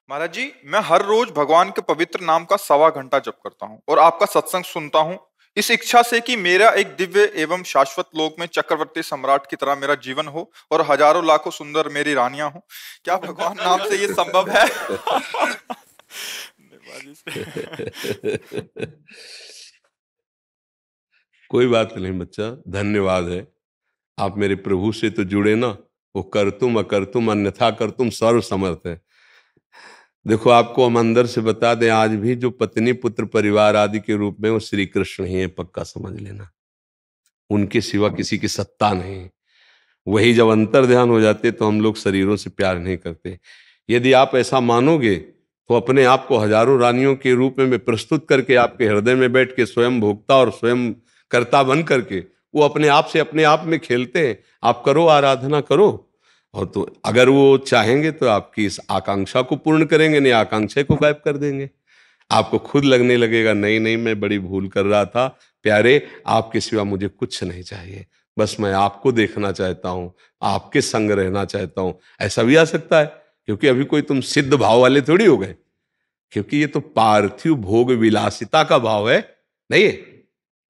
महाराज जी, मैं हर रोज भगवान के पवित्र नाम का 1.25 घंटा जप करता हूँ और आपका सत्संग सुनता हूँ, इस इच्छा से कि मेरा एक दिव्य एवं शाश्वत लोक में चक्रवर्ती सम्राट की तरह मेरा जीवन हो और हजारों लाखों सुंदर मेरी रानियां हो। क्या भगवान नाम से ये संभव है? धन्यवाद कोई बात नहीं बच्चा, धन्यवाद है। आप मेरे प्रभु से तो जुड़े ना, वो कर तुम अकर तुम अन्यथा कर तुम सर्व समर्थ है। देखो, आपको हम अंदर से बता दें, आज भी जो पत्नी पुत्र परिवार आदि के रूप में वो श्री कृष्ण ही है, पक्का समझ लेना। उनके सिवा किसी की सत्ता नहीं। वही जब अंतर ध्यान हो जाते तो हम लोग शरीरों से प्यार नहीं करते। यदि आप ऐसा मानोगे तो अपने आप को हजारों रानियों के रूप में प्रस्तुत करके आपके हृदय में बैठ के स्वयं भोक्ता और स्वयं कर्ता बन करके वो अपने आप में खेलते हैं। आप करो, आराधना करो, और तो अगर वो चाहेंगे तो आपकी इस आकांक्षा को पूर्ण करेंगे, नहीं आकांक्षा को गायब कर देंगे। आपको खुद लगने लगेगा नहीं नहीं, मैं बड़ी भूल कर रहा था। प्यारे, आपके सिवा मुझे कुछ नहीं चाहिए, बस मैं आपको देखना चाहता हूँ, आपके संग रहना चाहता हूँ। ऐसा भी आ सकता है, क्योंकि अभी कोई तुम सिद्ध भाव वाले थोड़ी हो गए, क्योंकि ये तो पार्थिव भोग विलासिता का भाव है। नहीं,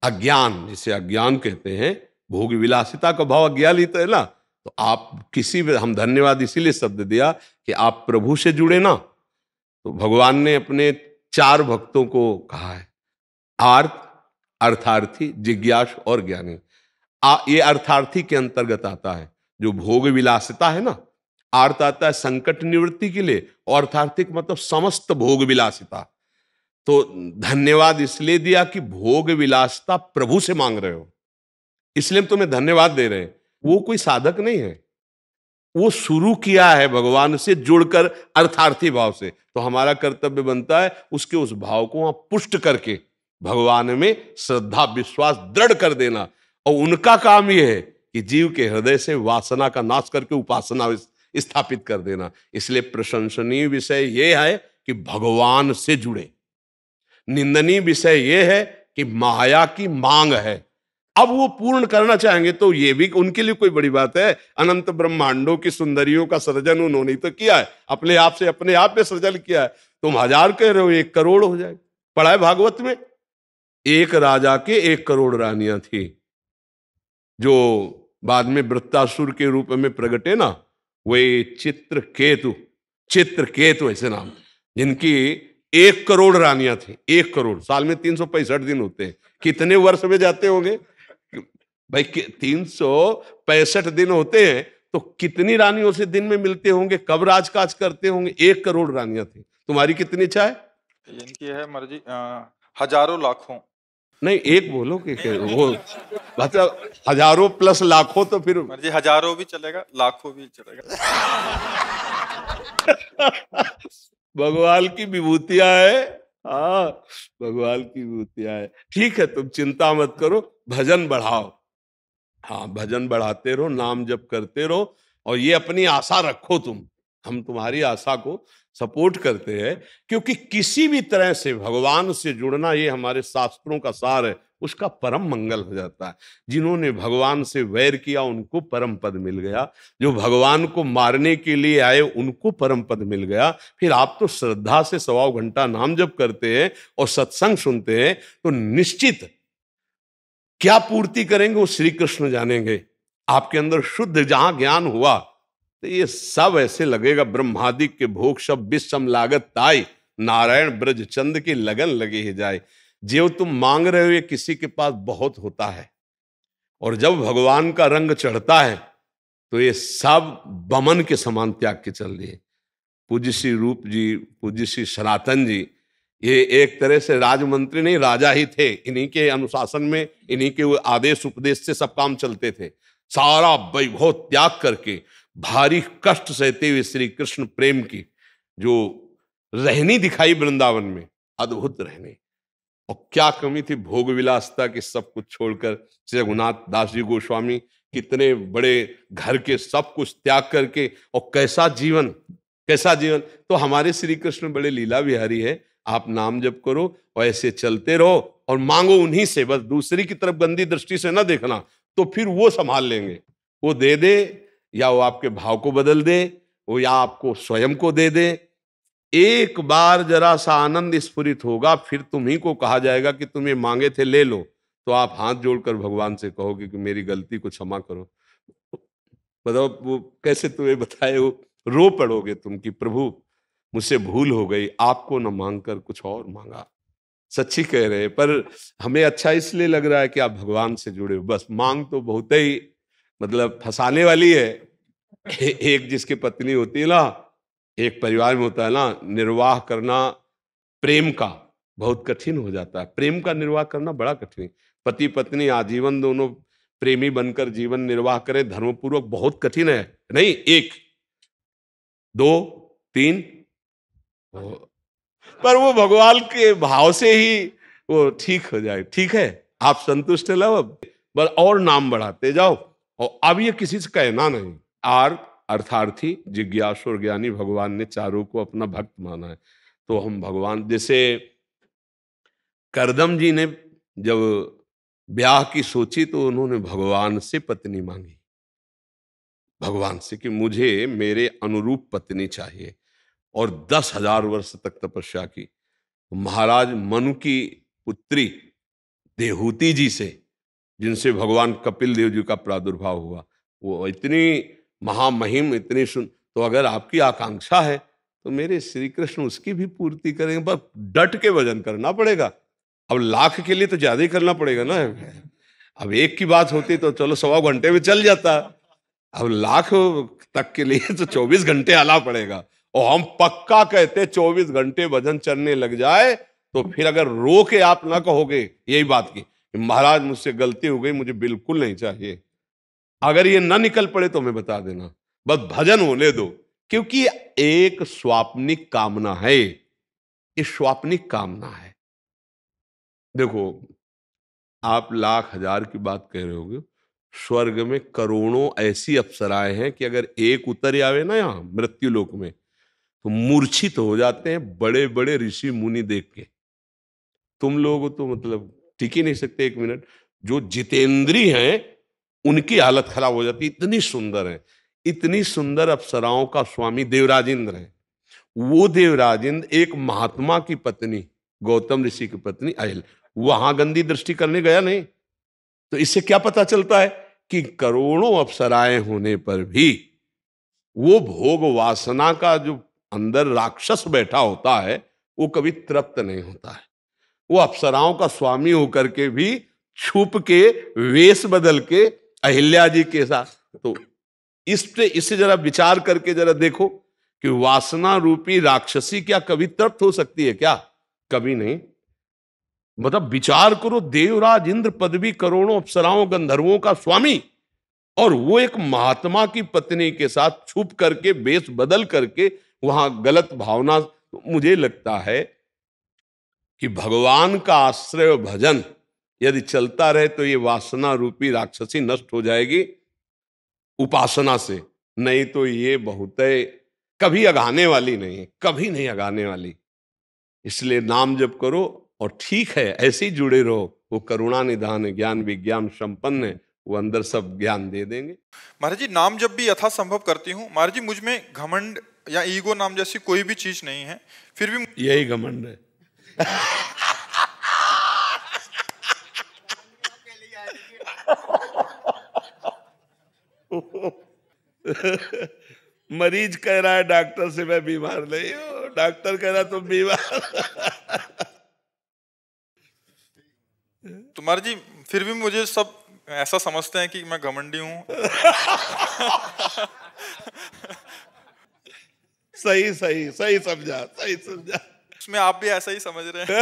अज्ञान, जिसे अज्ञान कहते हैं, भोग विलासिता का भाव अज्ञान ही तो है ना। तो आप किसी भी, हम धन्यवाद इसीलिए शब्द दिया कि आप प्रभु से जुड़े ना। तो भगवान ने अपने 4 भक्तों को कहा है, आर्त, अर्थार्थी, जिज्ञास और ज्ञानी। ये अर्थार्थी के अंतर्गत आता है। जो भोग विलासिता है ना, आर्त आता है संकट निवृत्ति के लिए, और अर्थार्थिक मतलब समस्त भोग विलासिता। तो धन्यवाद इसलिए दिया कि भोग विलासिता प्रभु से मांग रहे हो, इसलिए हम तुम्हें धन्यवाद दे रहे हैं। वो कोई साधक नहीं है, वो शुरू किया है भगवान से जुड़कर अर्थार्थी भाव से। तो हमारा कर्तव्य बनता है उसके उस भाव को वहां पुष्ट करके भगवान में श्रद्धा विश्वास दृढ़ कर देना। और उनका काम यह है कि जीव के हृदय से वासना का नाश करके उपासना स्थापित कर देना। इसलिए प्रशंसनीय विषय यह है कि भगवान से जुड़े, निंदनीय विषय यह है कि माया की मांग है। अब वो पूर्ण करना चाहेंगे तो ये भी उनके लिए कोई बड़ी बात है। अनंत ब्रह्मांडों की सुंदरियों का सृजन उन्होंने तो किया है, अपने आप से अपने आप में सृजन किया है। तुम 1000 कह रहे हो, 1 करोड़ हो जाए। पढ़ा है भागवत में, एक राजा के 1 करोड़ रानियां थी, जो बाद में वृत्तासुर के रूप में प्रगटे ना, वे चित्रकेतु, चित्रकेतु ऐसे नाम, जिनकी 1 करोड़ रानियां थी। 1 करोड़, साल में 365 दिन होते हैं, कितने वर्ष में जाते होंगे भाई? 365 दिन होते हैं, तो कितनी रानियों से दिन में मिलते होंगे, कब राजकाज करते होंगे? 1 करोड़ रानियां थी। तुम्हारी कितनी इच्छा है? इनकी है मर्जी, हजारों लाखों। नहीं, एक बोलो कि वो मतलब हजारों प्लस लाखों, तो फिर मर्जी हजारों भी चलेगा, लाखों भी चलेगा। भगवान की विभूतियां है। हाँ, भगवान की विभूतियां है। ठीक है, तुम चिंता मत करो, भजन बढ़ाओ। हाँ, भजन बढ़ाते रहो, नाम जप करते रहो, और ये अपनी आशा रखो तुम। हम तुम्हारी आशा को सपोर्ट करते हैं, क्योंकि किसी भी तरह से भगवान से जुड़ना, ये हमारे शास्त्रों का सार है, उसका परम मंगल हो जाता है। जिन्होंने भगवान से वैर किया उनको परम पद मिल गया, जो भगवान को मारने के लिए आए उनको परम पद मिल गया। फिर आप तो श्रद्धा से 1.25 घंटा नाम जप करते हैं और सत्संग सुनते हैं, तो निश्चित क्या पूर्ति करेंगे वो श्री कृष्ण जानेंगे। आपके अंदर शुद्ध जहां ज्ञान हुआ तो ये सब ऐसे लगेगा, ब्रह्मादि के भोग सब विषम लागत ताई, नारायण ब्रज चंद की लगन लगे ही जाए। जो तुम मांग रहे हो ये किसी के पास बहुत होता है, और जब भगवान का रंग चढ़ता है तो ये सब बमन के समान त्याग के चल दिए। पूज्य श्री रूप जी, पूज्य श्री सनातन जी, ये एक तरह से राजमंत्री नहीं, राजा ही थे। इन्हीं के अनुशासन में, इन्हीं के आदेश उपदेश से सब काम चलते थे। सारा वैभव त्याग करके भारी कष्ट सहते हुए श्री कृष्ण प्रेम की जो रहनी दिखाई वृंदावन में, अद्भुत रहनी। और क्या कमी थी भोग विलासता की, सब कुछ छोड़कर श्री रघुनाथ दास जी गोस्वामी कितने बड़े घर के सब कुछ त्याग करके, और कैसा जीवन, कैसा जीवन। तो हमारे श्री कृष्ण बड़े लीला विहारी है। आप नाम जप करो और ऐसे चलते रहो, और मांगो उन्हीं से, बस दूसरी की तरफ गंदी दृष्टि से ना देखना, तो फिर वो संभाल लेंगे। वो दे दे, या वो आपके भाव को बदल दे, वो या आपको स्वयं को दे दे, एक बार जरा सा आनंद स्फुरित होगा, फिर तुम्ही को कहा जाएगा कि तुम्हें मांगे थे ले लो, तो आप हाथ जोड़कर भगवान से कहोगे कि मेरी गलती को क्षमा करो। बताओ वो कैसे तुम्हें बताए, वो रो पड़ोगे तुम कि प्रभु मुझसे भूल हो गई, आपको न मांगकर कुछ और मांगा। सच्ची कह रहे हैं, पर हमें अच्छा इसलिए लग रहा है कि आप भगवान से जुड़े हो। बस मांग तो बहुत ही मतलब फंसाने वाली है। एक जिसकी पत्नी होती है ना, एक परिवार में होता है ना, निर्वाह करना प्रेम का बहुत कठिन हो जाता है। प्रेम का निर्वाह करना बड़ा कठिन है। पति पत्नी आजीवन दोनों प्रेमी बनकर जीवन निर्वाह करें धर्मपूर्वक, बहुत कठिन है। नहीं, एक, दो, तीन, पर वो भगवान के भाव से ही वो ठीक हो जाए। ठीक है, आप संतुष्ट है लो, अब बस और नाम बढ़ाते जाओ। और अब ये किसी से कहना नहीं। आर अर्थार्थी, जिज्ञासु और ज्ञानी, भगवान ने चारों को अपना भक्त माना है। तो हम भगवान, जैसे करदम जी ने जब ब्याह की सोची तो उन्होंने भगवान से पत्नी मांगी, भगवान से कि मुझे मेरे अनुरूप पत्नी चाहिए, और 10,000 वर्ष तक तपस्या की। महाराज मनु की पुत्री देहूति जी से, जिनसे भगवान कपिल देव जी का प्रादुर्भाव हुआ, वो इतनी महामहिम, इतनी सुन, तो अगर आपकी आकांक्षा है तो मेरे श्री कृष्ण उसकी भी पूर्ति करेंगे, बस डट के भजन करना पड़ेगा। अब लाख के लिए तो ज्यादा ही करना पड़ेगा ना। अब एक की बात होती तो चलो 1.25 घंटे में चल जाता, अब लाख तक के लिए तो 24 घंटे आना पड़ेगा। और हम पक्का कहते 24 घंटे भजन चलने लग जाए तो फिर अगर रो के आप ना कहोगे यही बात की महाराज मुझसे गलती हो गई, मुझे बिल्कुल नहीं चाहिए, अगर ये ना निकल पड़े तो हमें बता देना, बस भजन होने दो। क्योंकि एक स्वाप्निक कामना है, ये स्वाप्निक कामना है। देखो, आप लाख हजार की बात कह रहे होगे, स्वर्ग में करोड़ों ऐसी अप्सराएं हैं कि अगर एक उतर आवे ना यहाँ मृत्यु लोक में तो मूर्छित हो जाते हैं बड़े बड़े ऋषि मुनि देख के। तुम लोग तो मतलब टिक ही नहीं सकते 1 मिनट। जो जितेंद्री हैं उनकी हालत खराब हो जाती, इतनी सुंदर है। इतनी सुंदर अप्सराओं का स्वामी देवराजेंद्र है। वो देवराजेंद्र एक महात्मा की पत्नी, गौतम ऋषि की पत्नी अहिल, वहां गंदी दृष्टि करने गया नहीं। तो इससे क्या पता चलता है कि करोड़ों अप्सराएं होने पर भी वो भोग वासना का जो अंदर राक्षस बैठा होता है वो कभी तृप्त नहीं होता है। वो अप्सराओं का स्वामी होकर के भी छुप के वेश बदल के अहिल्या जी के साथ, तो इस पे इससे जरा विचार करके जरा देखो कि वासना रूपी राक्षसी क्या कभी तृप्त हो सकती है क्या? कभी नहीं। मतलब विचार करो, देवराज इंद्र पदवी, करोड़ों अप्सराओं गंधर्वों का स्वामी, और वो एक महात्मा की पत्नी के साथ छुप करके वेश बदल करके वहां गलत भावना। मुझे लगता है कि भगवान का आश्रय भजन यदि चलता रहे तो ये वासना रूपी राक्षसी नष्ट हो जाएगी उपासना से, नहीं तो ये बहुत कभी अगाने वाली नहीं है, कभी नहीं अगाने वाली। इसलिए नाम जप करो और ठीक है ऐसे ही जुड़े रहो। वो करुणा निधान है, ज्ञान विज्ञान संपन्न है, वो अंदर सब ज्ञान दे देंगे। महाराज जी, नाम जब भी यथासंभव करती हूँ महाराज जी, मुझ में घमंड या ईगो नाम जैसी कोई भी चीज नहीं है, फिर भी यही घमंड है। मरीज कह रहा है डॉक्टर से मैं बीमार नहीं हूं, डॉक्टर कह रहा तुम बीमार। तो महाराज जी फिर भी मुझे सब ऐसा समझते हैं कि मैं घमंडी हूँ। सही सही सही समझा, सही समझा। उसमें आप भी ऐसा ही समझ रहे हैं।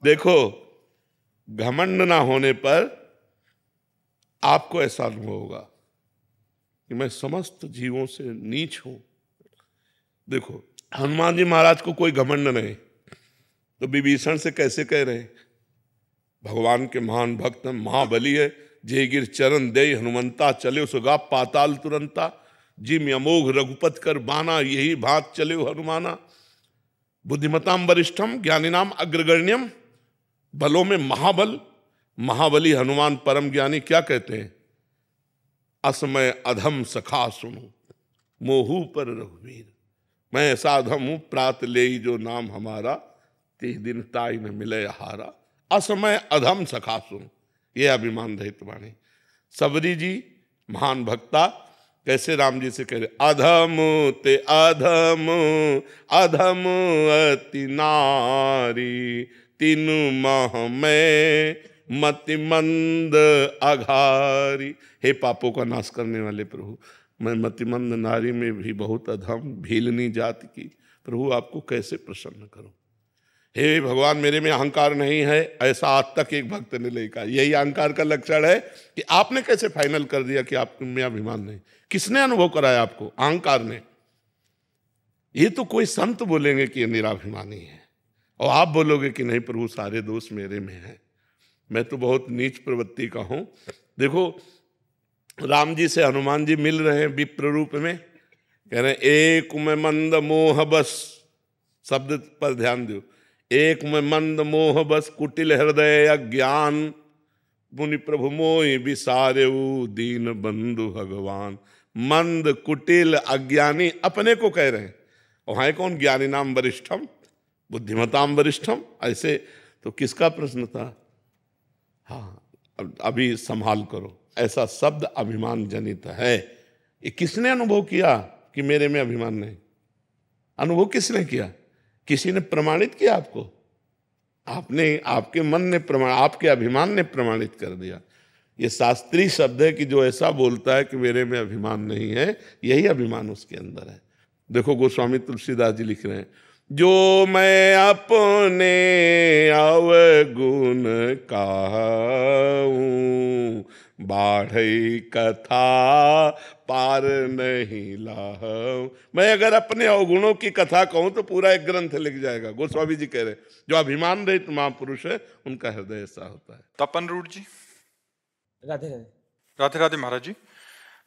देखो, घमंड ना होने पर आपको ऐसा अनुभव होगा कि मैं समस्त जीवों से नीच हूं। देखो, हनुमान जी महाराज को कोई घमंड नहीं, तो विभीषण से कैसे कह रहे हैं? भगवान के महान भक्त महाबली है, जय गिर चरण दे हनुमंता, चले सुगा पाताल तुरंता, जिम अमोघ रघुपत कर बाना, यही भात चले हनुमाना। बुद्धिमताम वरिष्ठम ज्ञानिनाम अग्रगण्यम, बलों में महाबल, महाबली हनुमान परम ज्ञानी। क्या कहते हैं? असमय अधम सखा सुनो, मोहू पर रघुवीर। मैं ऐसा अधम हूं प्रात ले जो नाम हमारा, 30 दिन ताई न मिले हारा। असमय अधम सखा सुन, ये अभिमान रहित वाणी। सबरी जी महान भक्ता कैसे राम जी से कह रहे, अधम ते अधम अधम अति नारी, तीनु मह में मति मंद अघारी। हे पापों का नाश करने वाले प्रभु, मैं मतिमंद नारी में भी बहुत अधम भीलनी जाति की, प्रभु आपको कैसे प्रसन्न करूं। हे भगवान मेरे में अहंकार नहीं है, ऐसा आज तक एक भक्त ने नहीं कहा। यही अहंकार का लक्षण है कि आपने कैसे फाइनल कर दिया कि आप में अभिमान नहीं। किसने अनुभव कराया आपको? अहंकार ने। ये तो कोई संत बोलेंगे कि ये निराभिमानी है, और आप बोलोगे कि नहीं प्रभु सारे दोष मेरे में हैं, मैं तो बहुत नीच प्रवृत्ति का हूं। देखो राम जी से हनुमान जी मिल रहे हैं विप्र रूप में, कह रहे हैं एक में मंद मोह बस, शब्द पर ध्यान दो, एक में मंद मोह बस कुटिल हृदय अज्ञान, मुनि प्रभु मोहि विसारेऊ दीन बंधु भगवान। मंद कुटिल अज्ञानी अपने को कह रहे हैं, वहां कौन? ज्ञानी नाम वरिष्ठम बुद्धिमताम वरिष्ठम। ऐसे तो किसका प्रश्न था? हाँ अभी संभाल करो, ऐसा शब्द अभिमान जनित है। ये किसने अनुभव किया कि मेरे में अभिमान नहीं? अनुभव किसने किया? किसी ने प्रमाणित किया आपको? आपने, आपके मन ने प्रमाण, आपके अभिमान ने प्रमाणित कर दिया। ये शास्त्रीय शब्द है कि जो ऐसा बोलता है कि मेरे में अभिमान नहीं है, यही अभिमान उसके अंदर है। देखो गोस्वामी तुलसीदास जी लिख रहे हैं, जो मैं अपने अवगुण कहूं, बाढ़ई कथा पार नहीं लाहूं। मैं अगर अपने अवगुणों की कथा कहूं तो पूरा एक ग्रंथ लिख जाएगा। गोस्वामी जी कह रहे जो अभिमान रहित महापुरुष है उनका हृदय ऐसा होता है। तपन रूढ़ जी। राधे राधे। राधे राधे महाराज जी।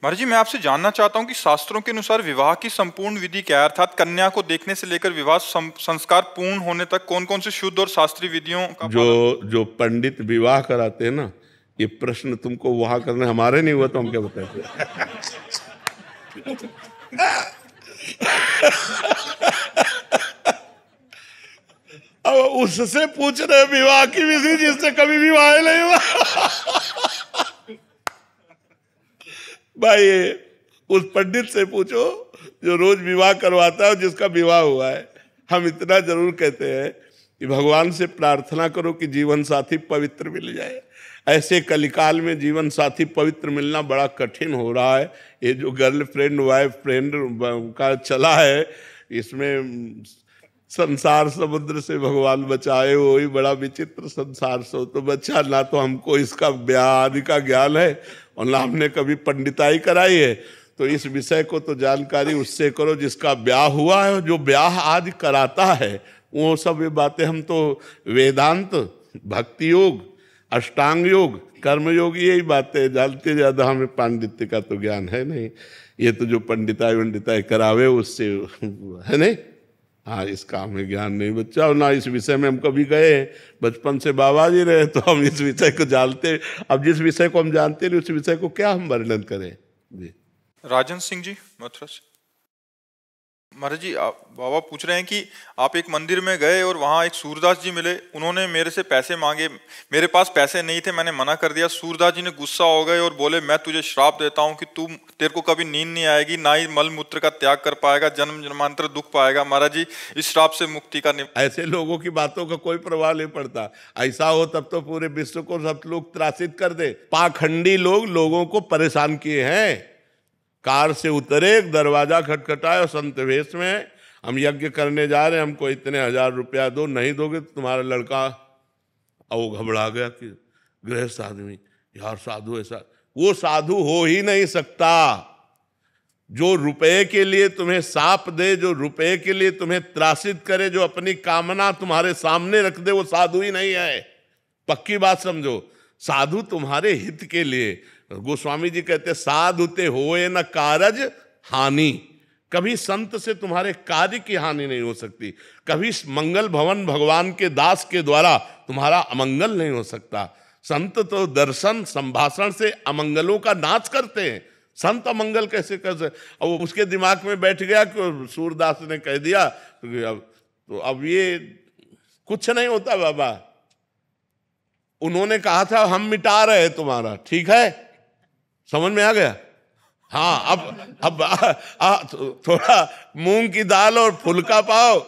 महाराज जी मैं आपसे जानना चाहता हूं कि शास्त्रों के अनुसार विवाह की संपूर्ण विधि क्या है, अर्थात कन्या को देखने से लेकर विवाह संस्कार पूर्ण होने तक कौन कौन से शुद्ध और शास्त्रीय विधियों का जो पंडित विवाह कराते हैं ना, ये प्रश्न तुमको वहां करने, हमारे नहीं हुआ तो हम क्या बताते। अब उससे पूछ रहे विवाह की विधि जिससे कभी विवाह नहीं हुआ। भाई उस पंडित से पूछो जो रोज विवाह करवाता है, जिसका विवाह हुआ है। हम इतना जरूर कहते हैं कि भगवान से प्रार्थना करो कि जीवन साथी पवित्र मिल जाए। ऐसे कलिकाल में जीवन साथी पवित्र मिलना बड़ा कठिन हो रहा है। ये जो गर्लफ्रेंड वाइफ फ्रेंड का चला है, इसमें संसार समुद्र से भगवान बचाए, वो ही बड़ा विचित्र संसार से तो बचा। ना तो हमको इसका ब्याह आदि का ज्ञान है और ना हमने कभी पंडिताई कराई है। तो इस विषय को तो जानकारी उससे करो जिसका ब्याह हुआ है। जो ब्याह आदि कराता है वो सब ये बातें हम तो वेदांत, भक्ति योग, अष्टांग योग, कर्म योग, यही बातें जानते। ज्यादा हमें पांडित्य का तो ज्ञान है नहीं। ये तो जो पंडिताई वंडिताई करावे उससे है नहीं। हाँ, इसका हमें ज्ञान नहीं बच्चा, और ना इस विषय में हम कभी गए। बचपन से बाबा जी रहे तो हम इस विषय को जानते। अब जिस विषय को हम जानते नहीं उस विषय को क्या हम वर्णन करें जी। राजन सिंह जी मथुरा से। महाराज जी बाबा पूछ रहे हैं कि आप एक मंदिर में गए और वहाँ एक सूरदास जी मिले, उन्होंने मेरे से पैसे मांगे, मेरे पास पैसे नहीं थे, मैंने मना कर दिया। सूरदास जी ने गुस्सा हो गए और बोले मैं तुझे श्राप देता हूँ कि तेरे को कभी नींद नहीं आएगी, ना ही मल मूत्र का त्याग कर पाएगा, जन्म जन्मांतर दुख पाएगा। महाराज जी इस श्राप से मुक्ति का ऐसे लोगों की बातों का कोई प्रभाव नहीं पड़ता। ऐसा हो तब तो पूरे विश्व को सब लोग त्रासित कर दे। पाखंडी लोगों को परेशान किए हैं। कार से उतरे, दरवाजा खटखटाए और संत वेश में, हम यज्ञ करने जा रहे हैं, हमको इतने 1000 रुपया दो, नहीं दोगे तो तुम्हारा लड़का। और वो घबरा गया कि गृहस्थ आदमी, यार साधु ऐसा, वो साधु हो ही नहीं सकता। जो रुपए के लिए तुम्हें साप दे, जो रुपए के लिए तुम्हें त्रासित करे, जो अपनी कामना तुम्हारे सामने रख दे, वो साधु ही नहीं है। पक्की बात समझो। साधु तुम्हारे हित के लिए, गोस्वामी जी कहते साधुते होए न कारज हानि। कभी संत से तुम्हारे कार्य की हानि नहीं हो सकती। कभी मंगल भवन भगवान के दास के द्वारा तुम्हारा अमंगल नहीं हो सकता। संत तो दर्शन संभाषण से अमंगलों का नाश करते हैं। संत अमंगल कैसे कर सकते? अब उसके दिमाग में बैठ गया कि सूरदास ने कह दिया तो अब ये कुछ नहीं होता बाबा। उन्होंने कहा था हम मिटा रहे हैं तुम्हारा, ठीक है, समझ में आ गया? हाँ, अब थोड़ा मूंग की दाल और फुल्का पाओ,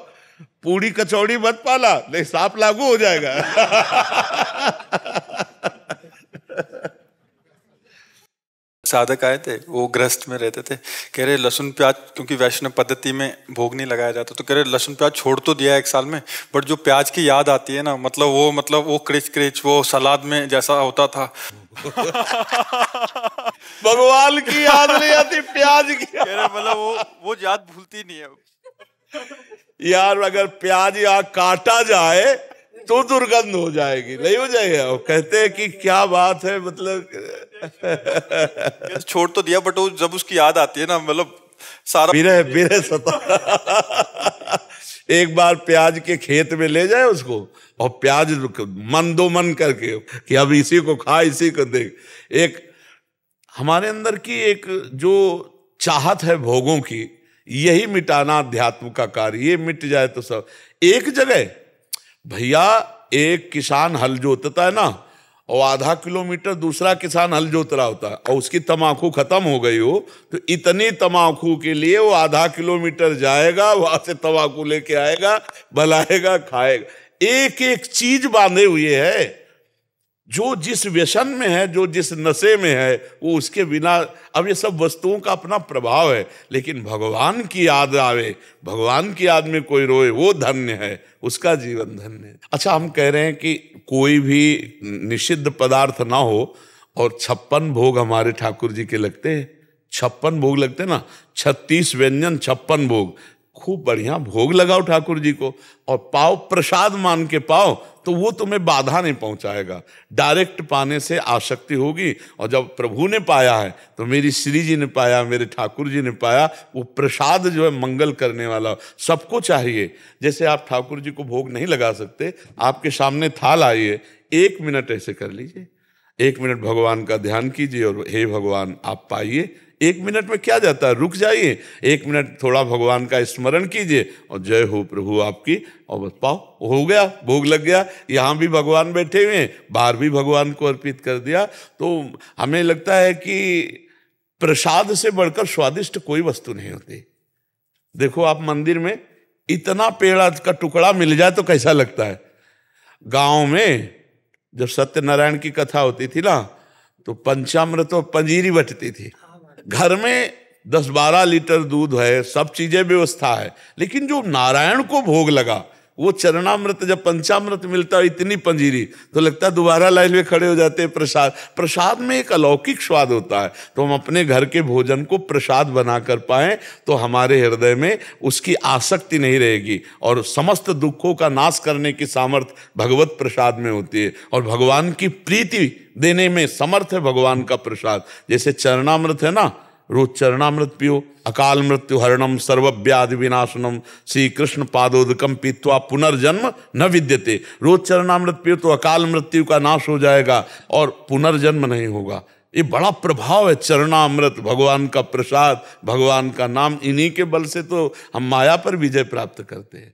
पूड़ी कचौड़ी मत पाला, नहीं सांप लागू हो जाएगा। साधक आए थे, वो गृहस्थ में रहते थे, कह रहे लहसुन प्याज, क्योंकि वैष्णव पद्धति में भोग नहीं लगाया जाता, तो कह रहे लहसुन प्याज छोड़ तो दिया 1 साल में, बट जो प्याज की याद आती है ना, मतलब वो क्रिच वो सलाद में जैसा होता था। भगवान की याद नहीं आती, प्याज की। कह रहे मतलब वो याद भूलती नहीं है यार। अगर प्याज यहाँ काटा जाए तो दुर्गंध हो जाएगी, नहीं हो जाएगा? वो कहते हैं कि क्या बात है, मतलब छोड़ तो दिया, बट वो जब उसकी याद आती है ना, मतलब सारा बिरे सता। एक बार प्याज के खेत में ले जाए उसको, और प्याज मन करके कि अब इसी को खा, इसी को देख। एक हमारे अंदर की एक जो चाहत है भोगों की, यही मिटाना अध्यात्म का कार्य। ये मिट जाए तो सब। एक जगह भैया एक किसान हल जोतता है ना, और आधा किलोमीटर दूसरा किसान हल जोत रहा होता है, और उसकी तमाकू खत्म हो गई हो, तो इतनी तमाकू के लिए वो आधा किलोमीटर जाएगा, वहां से तमाकू लेके आएगा, बनाएगा, खाएगा। एक एक चीज बांधे हुए है। जो जिस व्यसन में है, जो जिस नशे में है, वो उसके बिना। अब ये सब वस्तुओं का अपना प्रभाव है, लेकिन भगवान की याद आवे, भगवान की याद में कोई रोए, वो धन्य है, उसका जीवन धन्य है। अच्छा, हम कह रहे हैं कि कोई भी निषिद्ध पदार्थ ना हो, और 56 भोग हमारे ठाकुर जी के लगते हैं। 56 भोग लगते ना, 36 व्यंजन 56 भोग। खूब बढ़िया भोग लगाओ ठाकुर जी को, और पाओ, प्रसाद मान के पाओ, तो वो तुम्हें बाधा नहीं पहुंचाएगा। डायरेक्ट पाने से आसक्ति होगी, और जब प्रभु ने पाया है, तो मेरी श्री जी ने पाया, मेरे ठाकुर जी ने पाया, वो प्रसाद जो है मंगल करने वाला। सबको चाहिए। जैसे आप ठाकुर जी को भोग नहीं लगा सकते, आपके सामने थाल आइए, 1 मिनट ऐसे कर लीजिए, 1 मिनट भगवान का ध्यान कीजिए, और हे भगवान आप पाइए। 1 मिनट में क्या जाता है, रुक जाइए, 1 मिनट थोड़ा भगवान का स्मरण कीजिए, और जय हो प्रभु आपकी, और बस पाओ, हो गया, भोग लग गया। यहाँ भी भगवान बैठे हुए हैं, बाहर भी भगवान को अर्पित कर दिया। तो हमें लगता है कि प्रसाद से बढ़कर स्वादिष्ट कोई वस्तु नहीं होती। देखो, आप मंदिर में इतना पेड़ का टुकड़ा मिल जाए तो कैसा लगता है। गांव में जब सत्यनारायण की कथा होती थी ना, तो पंचामृत और पंजीरी बटती थी। घर में 10-12 लीटर दूध है, सब चीजें व्यवस्था है, लेकिन जो नारायण को भोग लगा, वो चरणामृत, जब पंचामृत मिलता है, इतनी पंजीरी, तो लगता है दोबारा लाइन में खड़े हो जाते हैं। प्रसाद में एक अलौकिक स्वाद होता है। तो हम अपने घर के भोजन को प्रसाद बना कर पाएं, तो हमारे हृदय में उसकी आसक्ति नहीं रहेगी, और समस्त दुखों का नाश करने की सामर्थ्य भगवत प्रसाद में होती है, और भगवान की प्रीति देने में समर्थ है भगवान का प्रसाद। जैसे चरणामृत है ना, रोज चरणामृत पियो। अकाल मृत्यु हरणम सर्वव्याधि विनाशनम श्री कृष्ण पादोदकम पीत्वा पुनर्जन्म न विद्यते। रोज चरणामृत पियो तो अकाल मृत्यु का नाश हो जाएगा, और पुनर्जन्म नहीं होगा। ये बड़ा प्रभाव है चरणामृत, भगवान का प्रसाद, भगवान का नाम। इन्हीं के बल से तो हम माया पर विजय प्राप्त करते हैं।